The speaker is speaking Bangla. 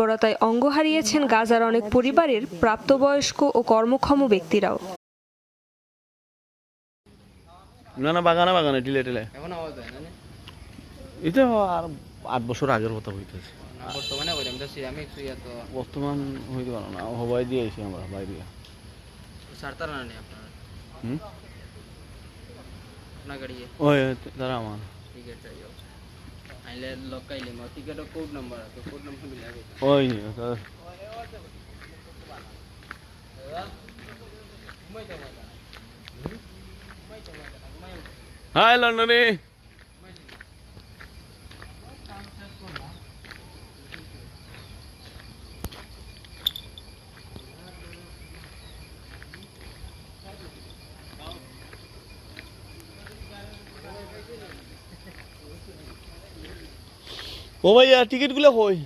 বর্বরতায় অঙ্গ হারিয়েছেন গাজার অনেক পরিবারের প্রাপ্তবয়স্ক ও কর্মক্ষম ব্যক্তিরাও। না বাগানে টিলে এটা আর 8 বছর আগের কথা হইতেছে। বর্তমান হইতে পারো না, হবাই দিয়েছি আমরা বাইরে। ওই তারা আমার ওই হাই লন্ডনে ও ভাইয়া টিকিটগুলো কই?